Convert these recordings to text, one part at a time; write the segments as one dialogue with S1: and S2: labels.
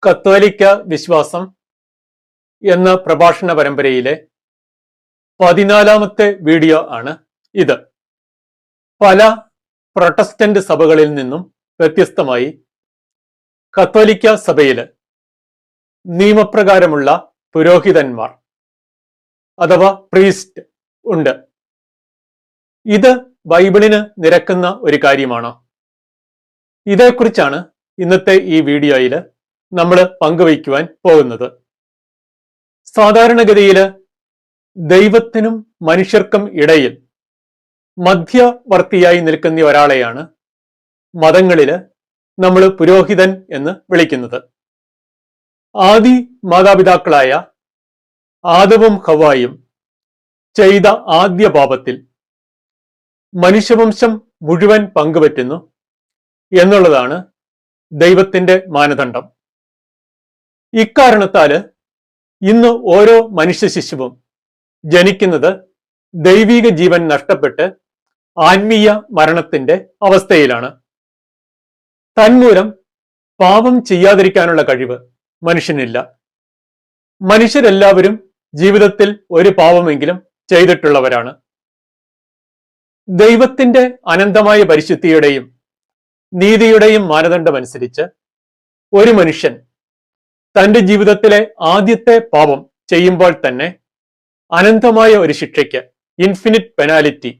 S1: കത്തോലിക്ക വിശ്വാസം എന്ന പ്രഭാഷണ പരമ്പരയിലെ 14ാമത്തെ വീഡിയോ ആണ് ഇത്. പല പ്രൊട്ടസ്റ്റന്റ് സഭകളിൽ നിന്നും വ്യത്യസ്തമായി കത്തോലിക്ക സഭയിൽ നിയമപ്രകാരമുള്ള പുരോഹിതന്മാർ അഥവാ പ്രീസ്റ്റ് ഉണ്ട്. ഇത് ബൈബിളിന് നിരക്കുന്ന ഒരു കാര്യമാണോ? ഇതേക്കുറിച്ചാണ് ഇന്നത്തെ ഈ വീഡിയോയിൽ നമ്മൾ പങ്കുവയ്ക്കുവാൻ പോകുന്നത്. സാധാരണഗതിയിൽ ദൈവത്തിനും മനുഷ്യർക്കും ഇടയിൽ മധ്യവർത്തിയായി നിൽക്കുന്ന ഒരാളെയാണ് മതങ്ങളിൽ നമ്മൾ പുരോഹിതൻ എന്ന് വിളിക്കുന്നത്. ആദി മാതാപിതാക്കളായ ആദവും ഹവ്വായും ചെയ്ത ആദ്യ പാപത്തിൽ മനുഷ്യവംശം മുഴുവൻ പങ്കുപറ്റുന്നു എന്നുള്ളതാണ് ദൈവത്തിന്റെ മാനദണ്ഡം. ഇക്കാരണത്താല് ഇന്ന് ഓരോ മനുഷ്യ ശിശുവും ജനിക്കുന്നത് ദൈവിക ജീവൻ നഷ്ടപ്പെട്ട് ആത്മീയ മരണത്തിന്റെ അവസ്ഥയിലാണ്. തന്മൂലം പാപം ചെയ്യാതിരിക്കാനുള്ള കഴിവ് മനുഷ്യനില്ല. മനുഷ്യരെല്ലാവരും ജീവിതത്തിൽ ഒരു പാപമെങ്കിലും ചെയ്തിട്ടുള്ളവരാണ്. ദൈവത്തിന്റെ അനന്തമായ പരിശുദ്ധിയുടെയും നീതിയുടെയും മാനദണ്ഡമനുസരിച്ച് ഒരു മനുഷ്യൻ തന്റെ ജീവിതത്തിലെ ആദ്യത്തെ പാപം ചെയ്യുമ്പോൾ തന്നെ അനന്തമായ ഒരു ശിക്ഷയ്ക്ക്, ഇൻഫിനിറ്റ് പെനാലിറ്റി,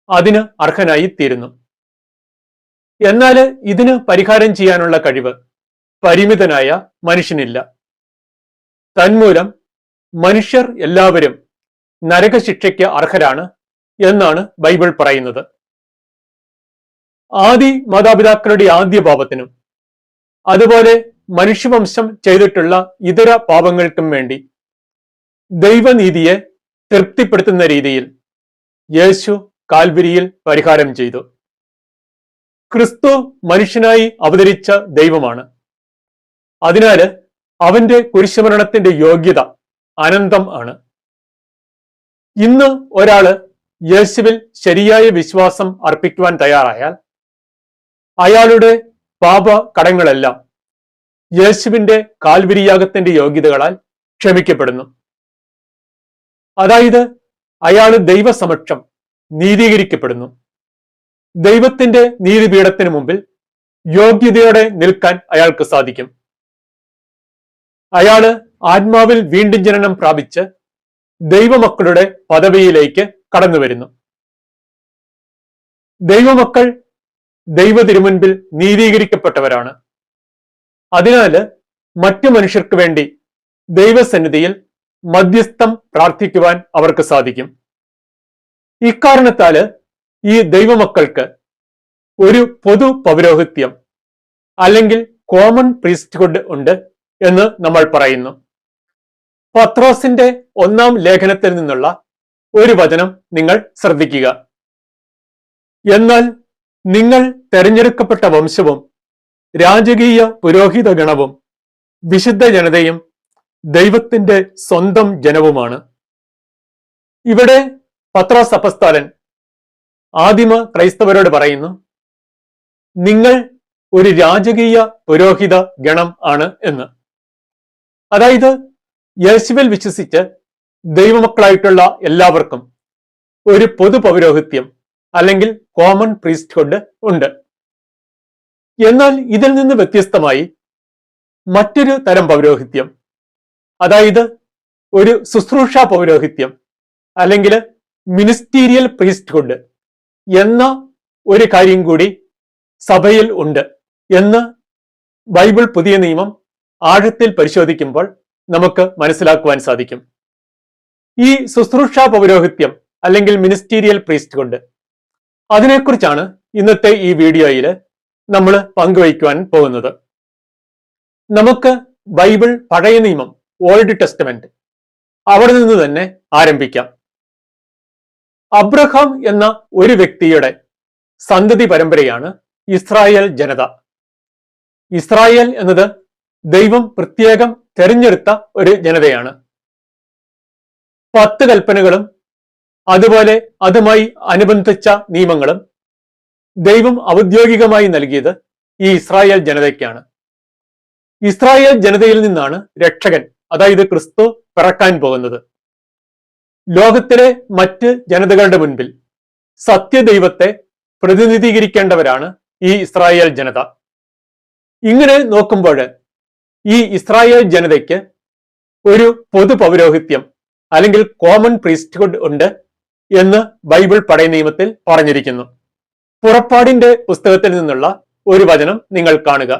S1: അതിന് അർഹനായി തീരുന്നു. എന്നാൽ ഇതിന് പരിഹാരം ചെയ്യാനുള്ള കഴിവ് പരിമിതനായ മനുഷ്യനില്ല. തന്മൂലം മനുഷ്യർ എല്ലാവരും നരകശിക്ഷയ്ക്ക് അർഹരാണ് എന്നാണ് ബൈബിൾ പറയുന്നത്. ആദി മാതാപിതാക്കളുടെ ആദ്യ പാപത്തിനും അതുപോലെ മനുഷ്യവംശം ചെയ്തിട്ടുള്ള ഇതര പാപങ്ങൾക്കും വേണ്ടി ദൈവനീതിയെ തൃപ്തിപ്പെടുത്തുന്ന രീതിയിൽ യേശു കാൽവരിയിൽ പരിഹാരം ചെയ്തു. ക്രിസ്തു മനുഷ്യനായി അവതരിച്ച ദൈവമാണ്. അതിനാല് അവന്റെ കുരിശുമരണത്തിന്റെ യോഗ്യത അനന്തം ആണ്. ഇന്ന് ഒരാള് യേശുവിൽ ശരിയായ വിശ്വാസം അർപ്പിക്കുവാൻ തയ്യാറായാൽ അയാളുടെ പാപ കടങ്ങളെല്ലാം യേശുവിന്റെ കാൽവരിയാഗത്തിന്റെ യോഗ്യതകളാൽ ക്ഷമിക്കപ്പെടുന്നു. അതായത് അയാള് ദൈവസമക്ഷം നീതീകരിക്കപ്പെടുന്നു. ദൈവത്തിന്റെ നീതിപീഠത്തിന് മുമ്പിൽ യോഗ്യതയോടെ നിൽക്കാൻ അയാൾക്ക് സാധിക്കും. അയാള് ആത്മാവിൽ വീണ്ടും ജനനം പ്രാപിച്ച് ദൈവമക്കളുടെ പദവിയിലേക്ക് കടന്നു വരുന്നു. ദൈവമക്കൾ ദൈവ തിരുമുൻപിൽ നീതീകരിക്കപ്പെട്ടവരാണ്. അതിനാല് മറ്റു മനുഷ്യർക്ക് വേണ്ടി ദൈവസന്നിധിയിൽ മധ്യസ്ഥം പ്രാർത്ഥിക്കുവാൻ അവർക്ക് സാധിക്കും. ഇക്കാരണത്താല് ഈ ദൈവമക്കൾക്ക് ഒരു പൊതു പൗരോഹിത്യം അല്ലെങ്കിൽ കോമൺ പ്രീസ്റ്റ്ഹുഡ് ഉണ്ട് എന്ന് നമ്മൾ പറയുന്നു. പത്രോസിന്റെ 1-ാം ലേഖനത്തിൽ നിന്നുള്ള ഒരു വചനം നിങ്ങൾ ശ്രദ്ധിക്കുക. എന്നാൽ നിങ്ങൾ തെരഞ്ഞെടുക്കപ്പെട്ട വംശവും രാജകീയ പുരോഹിത ഗണവും വിശുദ്ധ ജനതയും ദൈവത്തിന്റെ സ്വന്തം ജനവുമാണ്. ഇവിടെ പത്രോസ് അപ്പസ്തോലൻ ആദിമ ക്രൈസ്തവരോട് പറയുന്നു, നിങ്ങൾ ഒരു രാജകീയ പുരോഹിത ഗണം ആണ് എന്ന്. അതായത് യേശുവിൽ വിശ്വസിച്ച് ദൈവമക്കളായിട്ടുള്ള എല്ലാവർക്കും ഒരു പൊതു പൗരോഹിത്യം അല്ലെങ്കിൽ കോമൺ പ്രീസ്റ്റ്ഹുഡ് ഉണ്ട്. എന്നാൽ ഇതിൽ നിന്ന് വ്യത്യസ്തമായി മറ്റൊരു തരം പൗരോഹിത്യം, അതായത് ഒരു ശുശ്രൂഷ പൗരോഹിത്യം അല്ലെങ്കിൽ മിനിസ്റ്റീരിയൽ പ്രീസ്റ്റ്ഹുഡ് എന്ന ഒരു കാര്യം കൂടി സഭയിൽ ഉണ്ട് എന്ന് ബൈബിൾ പുതിയ നിയമം ആഴത്തിൽ പരിശോധിക്കുമ്പോൾ നമുക്ക് മനസ്സിലാക്കുവാൻ സാധിക്കും. ഈ ശുശ്രൂഷ പൗരോഹിത്യം അല്ലെങ്കിൽ മിനിസ്റ്റീരിയൽ പ്രീസ്റ്റ്ഹുഡ്, അതിനെക്കുറിച്ചാണ് ഇന്നത്തെ ഈ വീഡിയോയിൽ നമ്മൾ പങ്കുവയ്ക്കുവാൻ പോകുന്നത്. നമുക്ക് ബൈബിൾ പഴയ നിയമം, ഓൾഡ് ടെസ്റ്റമെന്റ്, അവിടെ നിന്ന് തന്നെ ആരംഭിക്കാം. അബ്രഹാം എന്ന ഒരു വ്യക്തിയുടെ സന്തതി പരമ്പരയാണ് ഇസ്രായേൽ ജനത. ഇസ്രായേൽ എന്നത് ദൈവം പ്രത്യേകം തെരഞ്ഞെടുത്ത ഒരു ജനതയാണ്. 10 കൽപ്പനകളും അതുപോലെ അതുമായി അനുബന്ധിച്ച നിയമങ്ങളും ദൈവം ഔദ്യോഗികമായി നൽകിയത് ഈ ഇസ്രായേൽ ജനതയ്ക്കാണ്. ഇസ്രായേൽ ജനതയിൽ നിന്നാണ് രക്ഷകൻ, അതായത് ക്രിസ്തു പിറക്കാൻ പോകുന്നത്. ലോകത്തിലെ മറ്റ് ജനതകളുടെ മുൻപിൽ സത്യദൈവത്തെ പ്രതിനിധീകരിക്കേണ്ടവരാണ് ഈ ഇസ്രായേൽ ജനത. ഇങ്ങനെ നോക്കുമ്പോൾ ഈ ഇസ്രായേൽ ജനതയ്ക്ക് ഒരു പൊതു പൗരോഹിത്യം അല്ലെങ്കിൽ കോമൺ പ്രീസ്റ്റ്ഹുഡ് ഉണ്ട് എന്ന് ബൈബിൾ പഴയ നിയമത്തിൽ പറഞ്ഞിരിക്കുന്നു. പുറപ്പാടിന്റെ പുസ്തകത്തിൽ നിന്നുള്ള ഒരു വചനം നിങ്ങൾ കാണുക.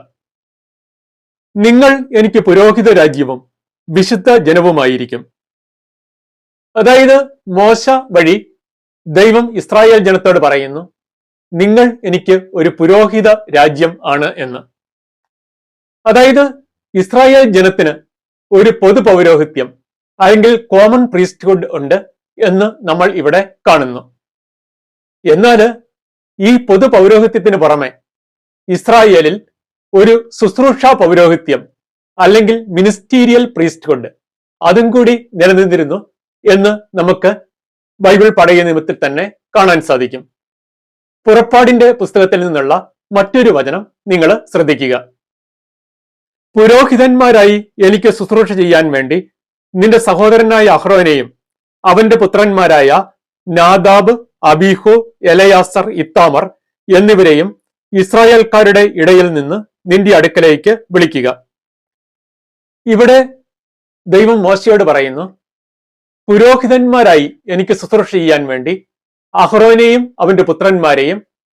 S1: നിങ്ങൾ എനിക്ക് പുരോഹിത രാജ്യവും വിശുദ്ധ ജനവുമായിരിക്കും. അതായത് മോശ വഴി ദൈവം ഇസ്രായേൽ ജനത്തോട് പറയുന്നു, നിങ്ങൾ എനിക്ക് ഒരു പുരോഹിത രാജ്യം ആണ് എന്ന്. അതായത് ഇസ്രായേൽ ജനത്തിന് ഒരു പൊതു പൗരോഹിത്യം അല്ലെങ്കിൽ കോമൺ പ്രീസ്റ്റ്ഹുഡ് ഉണ്ട് എന്ന് നമ്മൾ ഇവിടെ കാണുന്നു. എന്നാൽ ഈ പൊതു പൗരോഹിത്യത്തിന് പുറമെ ഇസ്രായേലിൽ ഒരു ശുശ്രൂഷ പൗരോഹിത്യം അല്ലെങ്കിൽ മിനിസ്റ്റീരിയൽ പ്രീസ്റ്റ്ഹുഡ് അതും കൂടി നിലനിന്നിരുന്നു എന്ന് നമുക്ക് ബൈബിൾ പഴയ നിയമത്തിൽ തന്നെ കാണാൻ സാധിക്കും. പുറപ്പാടിന്റെ പുസ്തകത്തിൽ നിന്നുള്ള മറ്റൊരു വചനം നിങ്ങൾ ശ്രദ്ധിക്കുക. പുരോഹിതന്മാരായി എനിക്ക് ശുശ്രൂഷ ചെയ്യാൻ വേണ്ടി നിന്റെ സഹോദരനായ അഹ്റോനെയും അവന്റെ പുത്രന്മാരായ നാദാബ്, അബീഹു, എലയാസർ, ഇത്താമർ എന്നിവരെയും ഇസ്രായേൽക്കാരുടെ ഇടയിൽ നിന്ന് നിന്റെ അടുക്കലേക്ക് വിളിക്കുക. ഇവിടെ ദൈവം മോശയോട് പറയുന്നു, പുരോഹിതന്മാരായി എനിക്ക് ശുശ്രൂഷ ചെയ്യാൻ വേണ്ടി അഹ്റോനെയും അവന്റെ പുത്രന്മാരെയും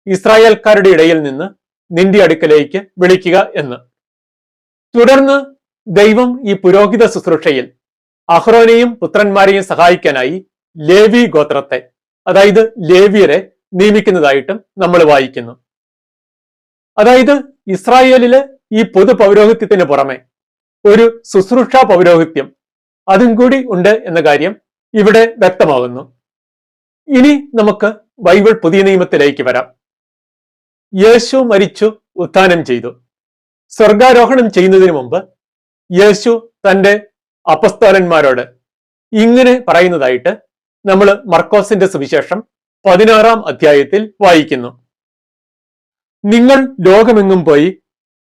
S1: ഇസ്രായേൽക്കാരുടെ ഇടയിൽ നിന്ന് നിന്റെ അടുക്കലേക്ക് വിളിക്കുക എന്ന്. തുടർന്ന് ദൈവം ഈ പുരോഹിത ശുശ്രൂഷയിൽ അഹ്റോനെയും പുത്രന്മാരെയും സഹായിക്കാനായി ലേവി ഗോത്രത്തെ, അതായത് ലേവിയരെ നിയമിക്കുന്നതായിട്ടും നമ്മൾ വായിക്കുന്നു. അതായത് ഇസ്രായേലില് ഈ പൊതു പൗരോഹിത്യത്തിന് പുറമെ ഒരു ശുശ്രൂഷ പൗരോഹിത്യം അതും കൂടി ഉണ്ട് എന്ന കാര്യം ഇവിടെ വ്യക്തമാകുന്നു. ഇനി നമുക്ക് ബൈബിൾ പുതിയ നിയമത്തിലേക്ക് വരാം. യേശു മരിച്ചു, ഉത്ഥാനം ചെയ്തു. സ്വർഗാരോഹണം ചെയ്യുന്നതിന് മുമ്പ് യേശു തന്റെ അപ്പസ്തോലന്മാരോട് ഇങ്ങനെ പറയുന്നതായിട്ട് നമ്മൾ മർക്കോസിന്റെ സുവിശേഷം 16-ാം അധ്യായത്തിൽ വായിക്കുന്നു. നിങ്ങൾ ലോകമെങ്ങും പോയി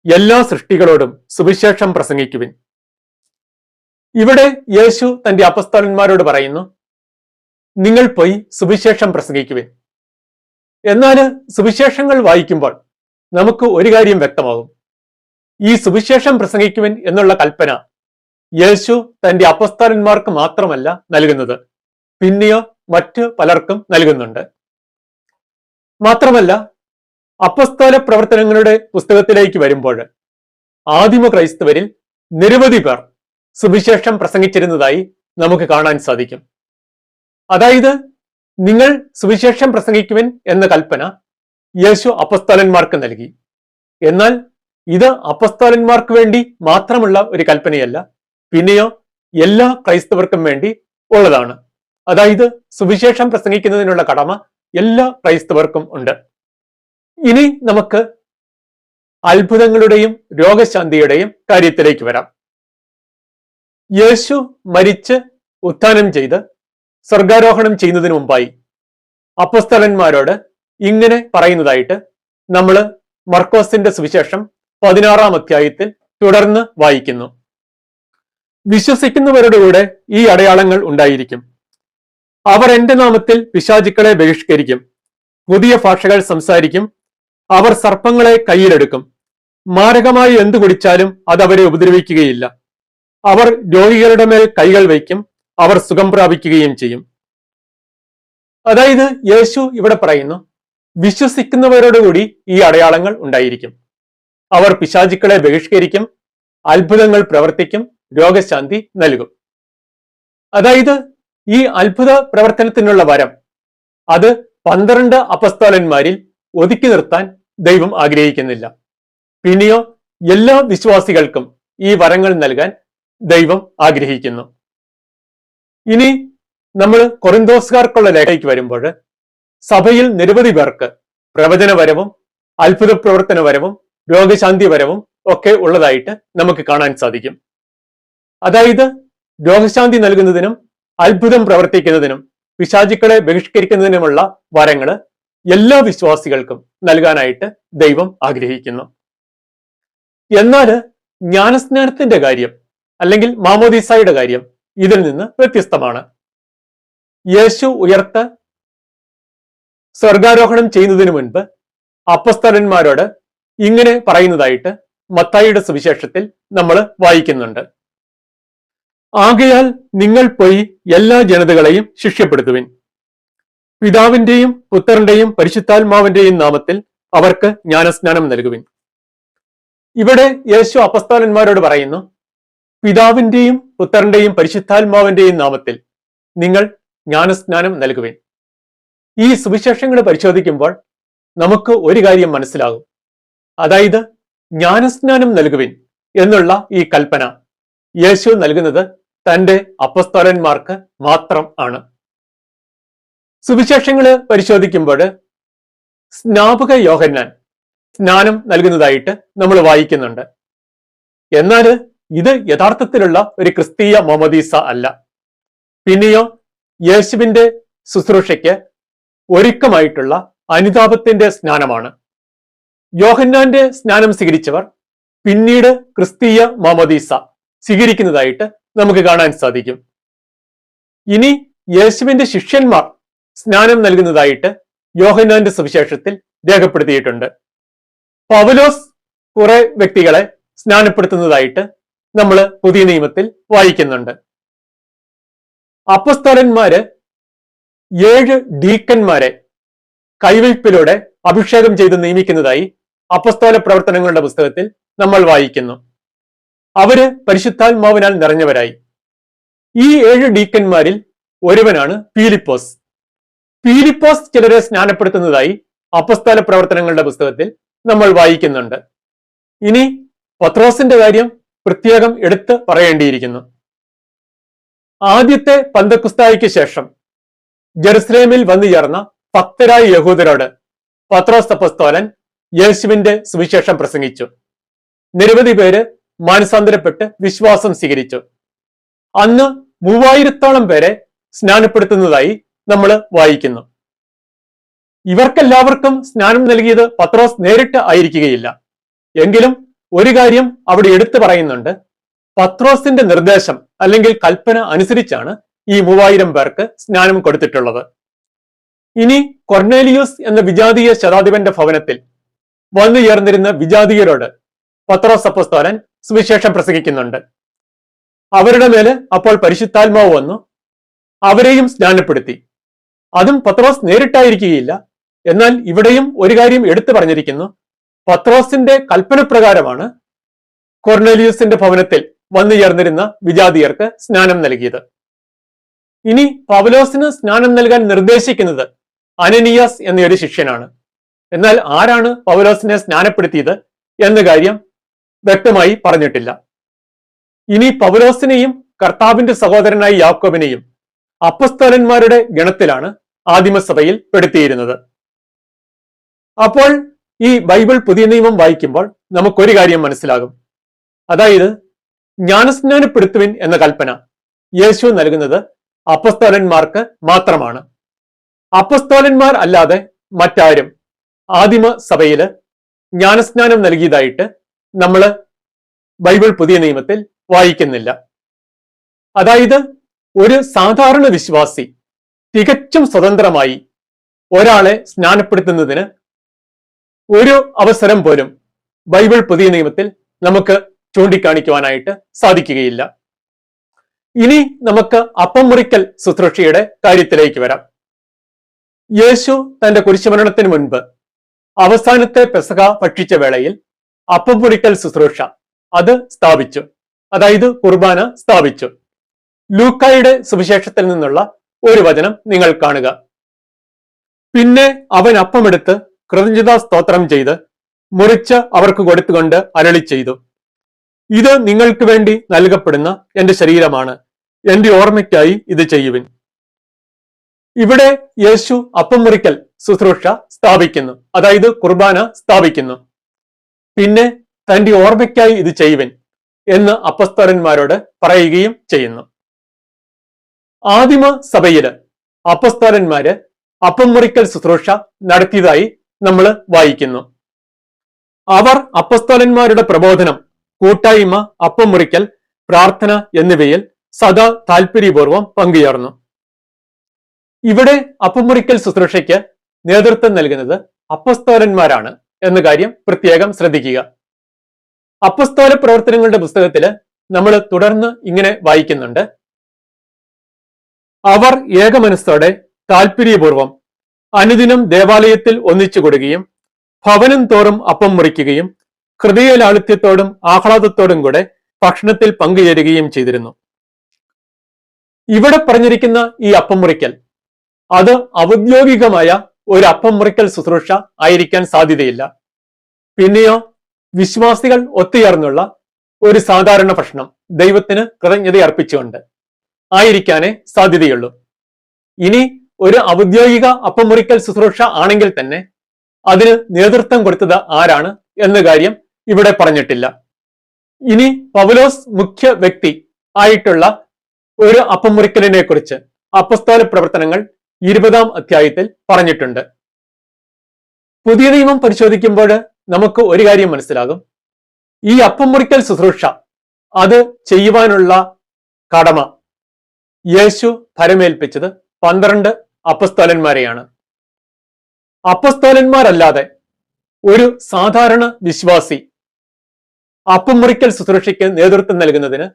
S1: എല്ലാ സൃഷ്ടികളോടും സുവിശേഷം പ്രസംഗിക്കുവിൻ. ഇവിടെ യേശു തന്റെ അപ്പസ്തോലന്മാരോട് പറയുന്നു, നിങ്ങൾ പോയി സുവിശേഷം പ്രസംഗിക്കുവിൻ. എന്നാൽ സുവിശേഷങ്ങൾ വായിക്കുമ്പോൾ നമുക്ക് ഒരു കാര്യം വ്യക്തമാകും. ഈ സുവിശേഷം പ്രസംഗിക്കുവിൻ എന്നുള്ള കൽപ്പന യേശു തന്റെ അപ്പസ്തോലന്മാർക്ക് മാത്രമല്ല നൽകുന്നത്, പിന്നെയോ മറ്റു പലർക്കും നൽകുന്നുണ്ട്. മാത്രമല്ല, അപ്പസ്തോല പ്രവർത്തനങ്ങളുടെ പുസ്തകത്തിലേക്ക് വരുമ്പോൾ ആദിമ ക്രൈസ്തവരിൽ നിരവധി പേർ സുവിശേഷം പ്രസംഗിച്ചിരുന്നതായി നമുക്ക് കാണാൻ സാധിക്കും. അതായത് നിങ്ങൾ സുവിശേഷം പ്രസംഗിക്കുവിൻ എന്ന കൽപ്പന യേശു അപ്പസ്തോലന്മാർക്ക് നൽകി. എന്നാൽ ഇത് അപ്പസ്തോലന്മാർക്ക് വേണ്ടി മാത്രമുള്ള ഒരു കൽപ്പനയല്ല, പിന്നെയോ എല്ലാ ക്രൈസ്തവർക്കും വേണ്ടി ഉള്ളതാണ്. അതായത് സുവിശേഷം പ്രസംഗിക്കുന്നതിനുള്ള കടമ എല്ലാ ക്രൈസ്തവർക്കും ഉണ്ട്. ഇനി നമുക്ക് അത്ഭുതങ്ങളുടെയും രോഗശാന്തിയുടെയും കാര്യത്തിലേക്ക് വരാം. യേശു മരിച്ച് ഉത്ഥാനം ചെയ്ത് സ്വർഗാരോഹണം ചെയ്യുന്നതിന് മുമ്പായി അപ്പസ്തോലന്മാരോട് ഇങ്ങനെ പറയുന്നതായിട്ട് നമ്മൾ മർക്കോസിന്റെ സുവിശേഷം 16-ാം അധ്യായത്തിൽ തുടർന്ന് വായിക്കുന്നു. വിശ്വസിക്കുന്നവരുടെ കൂടെ ഈ അടയാളങ്ങൾ ഉണ്ടായിരിക്കും. അവർ എന്റെ നാമത്തിൽ പിശാചുക്കളെ ബഹിഷ്കരിക്കും, പുതിയ ഭാഷകൾ സംസാരിക്കും, അവർ സർപ്പങ്ങളെ കയ്യിലെടുക്കും, മാരകമായി എന്തു കുടിച്ചാലും അത് അവരെ ഉപദ്രവിക്കുകയില്ല, അവർ രോഗികളുടെ മേൽ കൈകൾ വയ്ക്കും, അവർ സുഖം പ്രാപിക്കുകയും ചെയ്യും. അതായത് യേശു ഇവിടെ പറയുന്നു, വിശ്വസിക്കുന്നവരോടുകൂടി ഈ അടയാളങ്ങൾ ഉണ്ടായിരിക്കും. അവർ പിശാചുക്കളെ ബഹിഷ്കരിക്കും, അത്ഭുതങ്ങൾ പ്രവർത്തിക്കും, രോഗശാന്തി നൽകും. അതായത് ഈ അത്ഭുത പ്രവർത്തനത്തിനുള്ള വരം അത് 12 അപ്പസ്തോലന്മാരിൽ ഒതുക്കി നിർത്താൻ ദൈവം ആഗ്രഹിക്കുന്നില്ല. പിന്നെയോ എല്ലാ വിശ്വാസികൾക്കും ഈ വരങ്ങൾ നൽകാൻ ദൈവം ആഗ്രഹിക്കുന്നു. ഇനി നമ്മൾ കൊറിന്തോസുകാർക്കുള്ള ലേഖയ്ക്ക് വരുമ്പോൾ സഭയിൽ നിരവധി പേർക്ക് പ്രവചനപരവും അത്ഭുത പ്രവർത്തനപരവും രോഗശാന്തിപരവും ഒക്കെ ഉള്ളതായിട്ട് നമുക്ക് കാണാൻ സാധിക്കും. അതായത് രോഗശാന്തി നൽകുന്നതിനും അത്ഭുതം പ്രവർത്തിക്കുന്നതിനും പിശാചുക്കളെ ബഹിഷ്കരിക്കുന്നതിനുമുള്ള വരങ്ങള് എല്ലാ വിശ്വാസികൾക്കും നൽകാനായിട്ട് ദൈവം ആഗ്രഹിക്കുന്നു. എന്നാൽ ജ്ഞാനസ്നാനത്തിന്റെ കാര്യം അല്ലെങ്കിൽ മാമോദീസായുടെ കാര്യം ഇതിൽ നിന്ന് വ്യത്യസ്തമാണ്. യേശു സ്വർഗാരോഹണം ചെയ്യുന്നതിന് മുൻപ് അപ്പസ്തലന്മാരോട് ഇങ്ങനെ പറയുന്നതായിട്ട് മത്തായിയുടെ സുവിശേഷത്തിൽ നമ്മൾ വായിക്കുന്നുണ്ട്. ആകയാൽ നിങ്ങൾ പോയി എല്ലാ ജനതകളെയും ശിഷ്യപ്പെടുത്തുവിൻ, പിതാവിന്റെയും പുത്രന്റെയും പരിശുദ്ധാത്മാവിന്റെയും നാമത്തിൽ അവർക്ക് ജ്ഞാനസ്നാനം നൽകുവിൻ. ഇവിടെ യേശു അപ്പസ്തോലന്മാരോട് പറയുന്നു, പിതാവിന്റെയും പുത്രന്റെയും പരിശുദ്ധാത്മാവിന്റെയും നാമത്തിൽ നിങ്ങൾ ജ്ഞാനസ്നാനം നൽകുവിൻ. ഈ സുവിശേഷങ്ങൾ പരിശോധിക്കുമ്പോൾ നമുക്ക് ഒരു കാര്യം മനസ്സിലാകും. അതായത് ജ്ഞാനസ്നാനം നൽകുവിൻ എന്നുള്ള ഈ കൽപ്പന യേശു നൽകുന്നത് തന്റെ അപ്പസ്തോലന്മാർക്ക് മാത്രം ആണ്. സുവിശേഷങ്ങൾ പരിശോധിക്കുമ്പോൾ സ്നാപക യോഹന്നാൻ സ്നാനം നൽകുന്നതായിട്ട് നമ്മൾ വായിക്കുന്നുണ്ട്. എന്നാൽ ഇത് യഥാർത്ഥത്തിലുള്ള ഒരു ക്രിസ്തീയ മാമോദീസ അല്ല. പിന്നെയോ യേശുവിന്റെ ശുശ്രൂഷയ്ക്ക് ഒരുക്കമായിട്ടുള്ള അനുതാപത്തിന്റെ സ്നാനമാണ്. യോഹന്നാന്റെ സ്നാനം സ്വീകരിച്ചവർ പിന്നീട് ക്രിസ്തീയ മാമോദീസ സ്വീകരിക്കുന്നതായിട്ട് നമുക്ക് കാണാൻ സാധിക്കും. ഇനി യേശുവിന്റെ ശിഷ്യന്മാർ സ്നാനം നൽകുന്നതായിട്ട് യോഹന്നാന്റെ സുവിശേഷത്തിൽ രേഖപ്പെടുത്തിയിട്ടുണ്ട്. പൗലോസ് കുറെ വ്യക്തികളെ സ്നാനപ്പെടുത്തുന്നതായിട്ട് നമ്മൾ പുതിയ നിയമത്തിൽ വായിക്കുന്നുണ്ട്. അപ്പസ്തോലന്മാര് 7 ഡീക്കന്മാരെ കൈവയ്പിലൂടെ അഭിഷേകം ചെയ്ത് നിയമിക്കുന്നതായി അപ്പസ്തോല പ്രവർത്തനങ്ങളുടെ പുസ്തകത്തിൽ നമ്മൾ വായിക്കുന്നു. അവര് പരിശുദ്ധാത്മാവിനാൽ നിറഞ്ഞവരായി. ഈ 7 ഡീക്കന്മാരിൽ ഒരുവനാണ് പീലിപ്പോസ്. പീലിപ്പോസ് ചിലരെ സ്നാനപ്പെടുത്തുന്നതായി അപ്പസ്തോല പ്രവർത്തനങ്ങളുടെ പുസ്തകത്തിൽ നമ്മൾ വായിക്കുന്നുണ്ട്. ഇനി പത്രോസിന്റെ കാര്യം പ്രത്യേകം എടുത്ത് പറയേണ്ടിയിരിക്കുന്നു. ആദ്യത്തെ പന്തക്കുസ്തായ്ക്ക് ശേഷം ജെറുസലേമിൽ വന്നു ചേർന്ന ഭക്തരായ യഹൂദരോട് പത്രോസ് അപ്പസ്തോലൻ യേശുവിന്റെ സുവിശേഷം പ്രസംഗിച്ചു. നിരവധി പേര് മാനസാന്തരപ്പെട്ട് വിശ്വാസം സ്വീകരിച്ചു. അന്ന് 3000-ഓളം പേരെ സ്നാനപ്പെടുത്തുന്നതായി നമ്മൾ വായിക്കുന്നു. ഇവർക്കെല്ലാവർക്കും സ്നാനം നൽകിയത് പത്രോസ് നേരിട്ട് ആയിരിക്കുകയില്ല. എങ്കിലും ഒരു കാര്യം അവിടെ എടുത്തു പറയുന്നുണ്ട്. പത്രോസിന്റെ നിർദ്ദേശം അല്ലെങ്കിൽ കൽപ്പന അനുസരിച്ചാണ് ഈ 3000 പേർക്ക് സ്നാനം കൊടുത്തിട്ടുള്ളത്. ഇനി കൊർണേലിയൂസ് എന്ന വിജാതീയ ശതാധിപന്റെ ഭവനത്തിൽ വന്നു ചേർന്നിരുന്ന വിജാതീയരോട് പത്രോസ് അപ്പസ്തോലൻ സുവിശേഷം പ്രസംഗിക്കുന്നുണ്ട്. അവരുടെ മേല് അപ്പോൾ പരിശുദ്ധാത്മാവ് വന്നു അവരെയും സ്നാനപ്പെടുത്തി. അതും പത്രോസ് നേരിട്ടായിരിക്കുകയില്ല. എന്നാൽ ഇവിടെയും ഒരു കാര്യം എടുത്തു പറഞ്ഞിരിക്കുന്നു. പത്രോസിന്റെ കൽപ്പന പ്രകാരമാണ് കൊർണേലിയൂസിന്റെ ഭവനത്തിൽ വന്നു ചേർന്നിരുന്ന വിജാതീയർക്ക് സ്നാനം നൽകിയത്. ഇനി പൗലോസിന് സ്നാനം നൽകാൻ നിർദ്ദേശിക്കുന്നത് അനനിയാസ് എന്നൊരു ശിഷ്യനാണ്. എന്നാൽ ആരാണ് പൗലോസിനെ സ്നാനപ്പെടുത്തിയത് എന്ന കാര്യം വ്യക്തമായി പറഞ്ഞിട്ടില്ല. ഇനി പൗലോസിനെയും കർത്താവിന്റെ സഹോദരനായ യാക്കോബിനെയും അപ്പസ്തോലന്മാരുടെ ഗണത്തിലാണ് ആദിമസഭയിൽ പെടുത്തിയിരുന്നത്. അപ്പോൾ ഈ ബൈബിൾ പുതിയ നിയമം വായിക്കുമ്പോൾ നമുക്കൊരു കാര്യം മനസ്സിലാകും. അതായത് ജ്ഞാനസ്നാനപ്പെടുത്തുവിൻ എന്ന കൽപ്പന യേശു നൽകുന്നത് അപ്പസ്തോലന്മാർക്ക് മാത്രമാണ്. അപ്പസ്തോലന്മാർ അല്ലാതെ മറ്റാരും ആദിമ സഭയില് ജ്ഞാനസ്നാനം നൽകിയതായിട്ട് നമ്മൾ ബൈബിൾ പുതിയ നിയമത്തിൽ വായിക്കുന്നില്ല. അതായത് ഒരു സാധാരണ വിശ്വാസി തികച്ചും സ്വതന്ത്രമായി ഒരാളെ സ്നാനപ്പെടുത്തുന്നതിന് ഒരു അവസരം പോലും ബൈബിൾ പുതിയ നിയമത്തിൽ നമുക്ക് ചൂണ്ടിക്കാണിക്കുവാനായിട്ട് സാധിക്കുകയില്ല. ഇനി നമുക്ക് അപ്പം മുറിക്കൽ ശുശ്രൂഷയുടെ കാര്യത്തിലേക്ക് വരാം. യേശു തന്റെ കുരിശുമരണത്തിന് മുൻപ് അവസാനത്തെ പെസഹ ഭക്ഷിച്ച വേളയിൽ അപ്പം മുറിക്കൽ ശുശ്രൂഷ അത് സ്ഥാപിച്ചു. അതായത് കുർബാന സ്ഥാപിച്ചു. ലൂക്കായുടെ സുവിശേഷത്തിൽ നിന്നുള്ള ഒരു വചനം നിങ്ങൾ കാണുക. പിന്നെ അവൻ അപ്പമെടുത്ത് കൃതജ്ഞതാ സ്തോത്രം ചെയ്ത് മുറിച്ച് അവർക്ക് കൊടുത്തുകൊണ്ട് അരുളി ചെയ്തു, ഇത് നിങ്ങൾക്ക് വേണ്ടി നൽകപ്പെടുന്ന എന്റെ ശരീരമാണ്, എന്റെ ഓർമ്മയ്ക്കായി ഇത് ചെയ്യുവിൻ. ഇവിടെ യേശു അപ്പം മുറിക്കൽ ശുശ്രൂഷ സ്ഥാപിക്കുന്നു. അതായത് കുർബാന സ്ഥാപിക്കുന്നു. പിന്നെ തന്റെ ഓർമ്മയ്ക്കായി ഇത് ചെയ്യുവിൻ എന്ന് അപ്പസ്തോലന്മാരോട് പറയുകയും ചെയ്യുന്നു. ആദിമ സഭയില് അപ്പസ്തോലന്മാര് അപ്പം മുറിക്കൽ ശുശ്രൂഷ നടത്തിയതായി നമ്മൾ വായിക്കുന്നു. അവർ അപ്പസ്തോലന്മാരുടെ പ്രബോധനം കൂട്ടായ്മ, അപ്പം മുറിക്കൽ, പ്രാർത്ഥന എന്നിവയിൽ സദാ താല്പര്യപൂർവ്വം പങ്കുചേർന്നു. ഇവിടെ അപ്പം മുറിക്കൽ ശുശ്രൂഷയ്ക്ക് നേതൃത്വം നൽകുന്നത് അപ്പസ്തോലന്മാരാണ് എന്ന കാര്യം പ്രത്യേകം ശ്രദ്ധിക്കുക. അപ്പസ്തോല പ്രവർത്തനങ്ങളുടെ പുസ്തകത്തിൽ നമ്മൾ തുടർന്ന് ഇങ്ങനെ വായിക്കുന്നുണ്ട്: അവർ ഏകമനസ്സോടെ താല്പര്യപൂർവ്വം അനുദിനം ദേവാലയത്തിൽ ഒന്നിച്ചു കൊടുക്കുകയും ഭവനം തോറും അപ്പം മുറിക്കുകയും ഹൃദയലാളിത്യത്തോടും ആഹ്ലാദത്തോടും കൂടെ ഭക്ഷണത്തിൽ പങ്കുചേരുകയും ചെയ്തിരുന്നു. ഇവിടെ പറഞ്ഞിരിക്കുന്ന ഈ അപ്പം മുറിക്കൽ അത് ഔദ്യോഗികമായ ഒരു അപ്പം മുറിക്കൽ ശുശ്രൂഷ ആയിരിക്കാൻ സാധ്യതയില്ല. പിന്നെയോ വിശ്വാസികൾ ഒത്തുചേർന്നുള്ള ഒരു സാധാരണ ഭക്ഷണം ദൈവത്തിന് കൃതജ്ഞത അർപ്പിച്ചുകൊണ്ട് ആയിരിക്കാനേ സാധ്യതയുള്ളൂ. ഇനി ഒരു ഔദ്യോഗിക അപ്പം മുറിക്കൽ ശുശ്രൂഷ ആണെങ്കിൽ തന്നെ അതിന് നേതൃത്വം കൊടുത്തത് ആരാണ് എന്ന കാര്യം ഇവിടെ പറഞ്ഞിട്ടില്ല. ഇനി പൗലോസ് മുഖ്യ വ്യക്തി ആയിട്ടുള്ള ഒരു അപ്പം മുറിക്കലിനെ കുറിച്ച് അപ്പസ്തോല പ്രവർത്തനങ്ങൾ 20-ാം അധ്യായത്തിൽ പറഞ്ഞിട്ടുണ്ട്. പുതിയ നിയമം പരിശോധിക്കുമ്പോൾ നമുക്ക് ഒരു കാര്യം മനസ്സിലാകും: ഈ അപ്പം മുറിക്കൽ ശുശ്രൂഷ അത് ചെയ്യുവാനുള്ള കടമ യേശു ഫലമേൽപ്പിച്ചത് 12 അപ്പസ്തോലന്മാരെയാണ്. അപ്പസ്തോലന്മാരല്ലാതെ ഒരു സാധാരണ വിശ്വാസി അപ്പം മുറിക്കൽ ശുശ്രൂഷയ്ക്ക് നേതൃത്വം നൽകുന്നതിന്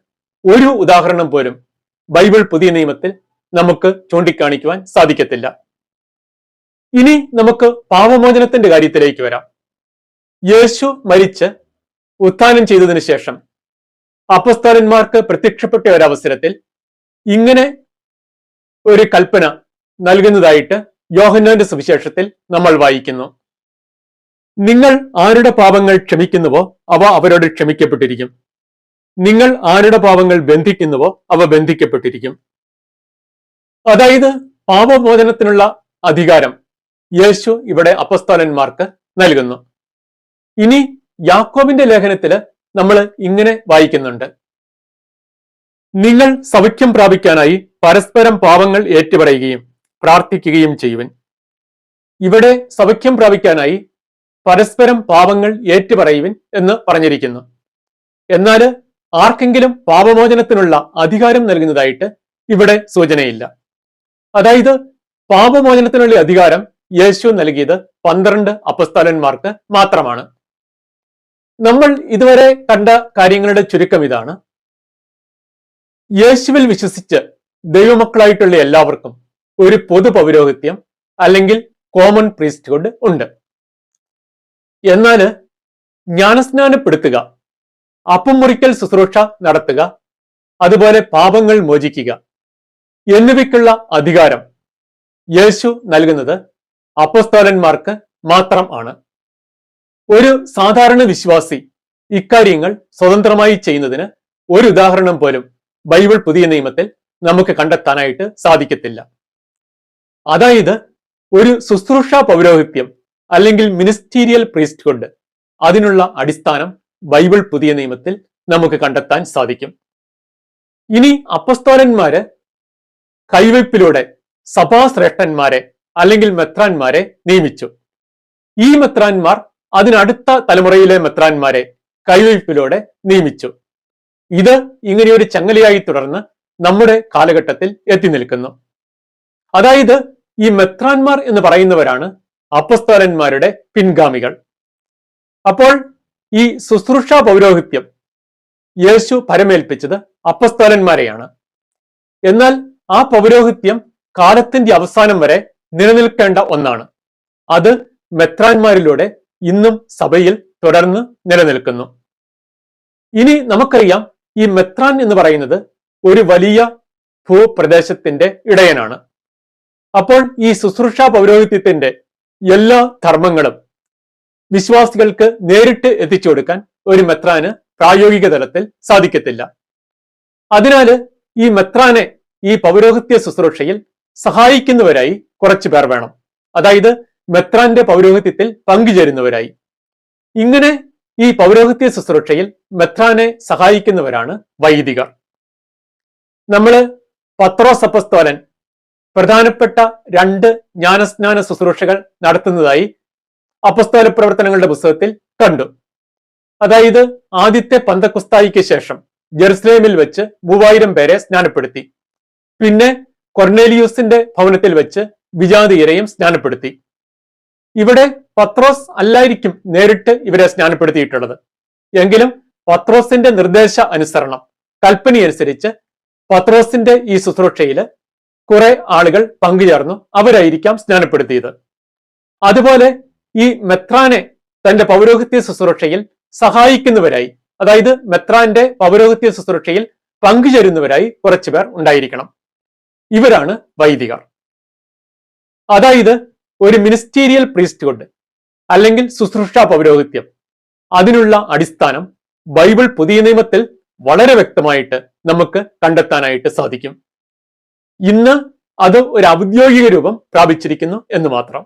S1: ഒരു ഉദാഹരണം പോലും ബൈബിൾ പുതിയ നിയമത്തിൽ നമുക്ക് ചൂണ്ടിക്കാണിക്കുവാൻ സാധിക്കത്തില്ല. ഇനി നമുക്ക് പാപമോചനത്തിന്റെ കാര്യത്തിലേക്ക് വരാം. യേശു മരിച്ച് ഉത്ഥാനം ചെയ്തതിനു ശേഷം അപ്പസ്തോലന്മാർക്ക് പ്രത്യക്ഷപ്പെട്ട ഒരവസരത്തിൽ ഇങ്ങനെ ഒരു കൽപ്പന നൽകുന്നതായിട്ട് യോഹന്നാന്റെ സുവിശേഷത്തിൽ നമ്മൾ വായിക്കുന്നു: നിങ്ങൾ ആരുടെ പാപങ്ങൾ ക്ഷമിക്കുന്നുവോ അവ അവരോട് ക്ഷമിക്കപ്പെട്ടിരിക്കും. നിങ്ങൾ ആരുടെ പാപങ്ങൾ ബന്ധിക്കുന്നുവോ അവ ബന്ധിക്കപ്പെട്ടിരിക്കും. അതായത് പാപമോചനത്തിനുള്ള അധികാരം യേശു ഇവിടെ അപ്പസ്തോലന്മാർക്ക് നൽകുന്നു. ഇനി യാക്കോബിന്റെ ലേഖനത്തില് നമ്മൾ ഇങ്ങനെ വായിക്കുന്നുണ്ട്: നിങ്ങൾ സൗഖ്യം പ്രാപിക്കാനായി പരസ്പരം പാപങ്ങൾ ഏറ്റുപറയുകയും പ്രാർത്ഥിക്കുകയും ചെയ്യുവൻ. ഇവിടെ സൗഖ്യം പ്രാപിക്കാനായി പരസ്പരം പാപങ്ങൾ ഏറ്റുപറയുവിൻ എന്ന് പറഞ്ഞിരിക്കുന്നു. എന്നാൽ ആർക്കെങ്കിലും പാപമോചനത്തിനുള്ള അധികാരം നൽകുന്നതായിട്ട് ഇവിടെ സൂചനയില്ല. അതായത് പാപമോചനത്തിനുള്ള അധികാരം യേശു നൽകിയത് 12 അപ്പസ്തോലന്മാർക്ക് മാത്രമാണ്. നമ്മൾ ഇതുവരെ കണ്ട കാര്യങ്ങളുടെ ചുരുക്കം ഇതാണ്: യേശുവിൽ വിശ്വസിച്ച് ദൈവമക്കളായിട്ടുള്ള എല്ലാവർക്കും ഒരു പൊതു പൗരോഹിത്യം അല്ലെങ്കിൽ കോമൺ പ്രീസ്റ്റ്ഹുഡ് ഉണ്ട്. എന്നാൽ ജ്ഞാനസ്നാനപ്പെടുത്തുക, അപ്പം മുറിക്കൽ ശുശ്രൂഷ നടത്തുക, അതുപോലെ പാപങ്ങൾ മോചിക്കുക എന്നിവയ്ക്കുള്ള അധികാരം യേശു നൽകുന്നത് അപ്പസ്തോലന്മാർക്ക് മാത്രം ആണ്. ഒരു സാധാരണ വിശ്വാസി ഇക്കാര്യങ്ങൾ സ്വതന്ത്രമായി ചെയ്യുന്നതിന് ഒരു ഉദാഹരണം പോലും ബൈബിൾ പുതിയ നിയമത്തിൽ നമുക്ക് കണ്ടെത്താനായിട്ട് സാധിക്കത്തില്ല. അതായത് ഒരു ശുശ്രൂഷ പൗരോഹിത്യം അല്ലെങ്കിൽ മിനിസ്റ്റീരിയൽ പ്രീസ്റ്റ്ഹുഡ്, അതിനുള്ള അടിസ്ഥാനം ബൈബിൾ പുതിയ നിയമത്തിൽ നമുക്ക് കണ്ടെത്താൻ സാധിക്കും. ഇനി അപ്പസ്തോലന്മാര് കൈവയ്പിലൂടെ സഭാശ്രേഷ്ഠന്മാരെ അല്ലെങ്കിൽ മെത്രാന്മാരെ നിയമിച്ചു. ഈ മെത്രാന്മാർ അതിനടുത്ത തലമുറയിലെ മെത്രാന്മാരെ കൈവയ്പിലൂടെ നിയമിച്ചു. ഇത് ഇങ്ങനെയൊരു ചങ്ങലയായി തുടർന്ന് നമ്മുടെ കാലഘട്ടത്തിൽ എത്തി നിൽക്കുന്നു. അതായത് ഈ മെത്രാന്മാർ എന്ന് പറയുന്നവരാണ് അപ്പസ്തോലന്മാരുടെ പിൻഗാമികൾ. അപ്പോൾ ഈ ശുശ്രൂഷ പൗരോഹിത്യം യേശു പരമേൽപ്പിച്ചത് അപ്പസ്തോലന്മാരെയാണ്. എന്നാൽ ആ പൗരോഹിത്യം കാലത്തിന്റെ അവസാനം വരെ നിലനിൽക്കേണ്ട ഒന്നാണ്. അത് മെത്രാന്മാരിലൂടെ ഇന്നും സഭയിൽ തുടർന്ന് നിലനിൽക്കുന്നു. ഇനി നമുക്കറിയാം, ഈ മെത്രാൻ എന്ന് പറയുന്നത് ഒരു വലിയ ഭൂപ്രദേശത്തിന്റെ ഇടയനാണ്. അപ്പോൾ ഈ ശുശ്രൂഷ പൗരോഹിത്യത്തിന്റെ എല്ലാ ധർമ്മങ്ങളും വിശ്വാസികൾക്ക് നേരിട്ട് എത്തിച്ചു കൊടുക്കാൻ ഒരു മെത്രാന് പ്രായോഗിക തലത്തിൽ സാധിക്കത്തില്ല. അതിനാൽ ഈ മെത്രാനെ ഈ പൗരോഹിത്യ ശുശ്രൂഷയിൽ സഹായിക്കുന്നവരായി കുറച്ചു പേർ വേണം. അതായത് മെത്രാന്റെ പൗരോഹിത്യത്തിൽ പങ്കുചേരുന്നവരായി. ഇങ്ങനെ ഈ പൗരോഹിത്യ ശുശ്രൂഷയിൽ മെത്രാനെ സഹായിക്കുന്നവരാണ് വൈദികർ. നമ്മള് പത്രോസ് അപ്പസ്തോലൻ പ്രധാനപ്പെട്ട 2 ജ്ഞാനസ്നാന ശുശ്രൂഷകൾ നടത്തുന്നതായി അപ്പസ്തോല പ്രവർത്തനങ്ങളുടെ പുസ്തകത്തിൽ കണ്ടു. അതായത് ആദ്യത്തെ പന്തക്കുസ്തായിക്ക് ശേഷം ജെറുസലേമിൽ വെച്ച് 3000 പേരെ സ്നാനപ്പെടുത്തി. പിന്നെ കൊർണേലിയൂസിന്റെ ഭവനത്തിൽ വെച്ച് വിജാതീയരെയും സ്നാനപ്പെടുത്തി. ഇവിടെ പത്രോസ് അല്ലായിരിക്കും നേരിട്ട് ഇവരെ സ്നാനപ്പെടുത്തിയിട്ടുള്ളത്. എങ്കിലും പത്രോസിന്റെ നിർദ്ദേശ അനുസരണം, കൽപ്പനയനുസരിച്ച് പത്രോസിന്റെ ഈ ശുശ്രൂഷയിൽ കുറെ ആളുകൾ പങ്കുചേർന്നു. അവരായിരിക്കാം സ്നാനപ്പെടുത്തിയത്. അതുപോലെ ഈ മെത്രാനെ തന്റെ പൗരോഹിത്യ ശുശ്രൂഷയിൽ സഹായിക്കുന്നവരായി, അതായത് മെത്രാന്റെ പൗരോഹിത്യ ശുശ്രൂഷയിൽ പങ്കുചേരുന്നവരായി കുറച്ചുപേർ ഉണ്ടായിരിക്കണം. ഇവരാണ് വൈദികർ. അതായത് ഒരു മിനിസ്റ്റീരിയൽ പ്രീസ്റ്റ്ഹുഡ് അല്ലെങ്കിൽ ശുശ്രൂഷാ പൗരോഹിത്യം, അതിനുള്ള അടിസ്ഥാനം ബൈബിൾ പുതിയ നിയമത്തിൽ വളരെ വ്യക്തമായിട്ട് നമുക്ക് കണ്ടെത്താനായിട്ട് സാധിക്കും. ഇന്ന് അത് ഒരു ഔദ്യോഗിക രൂപം പ്രാപിച്ചിരിക്കുന്നു എന്ന് മാത്രം.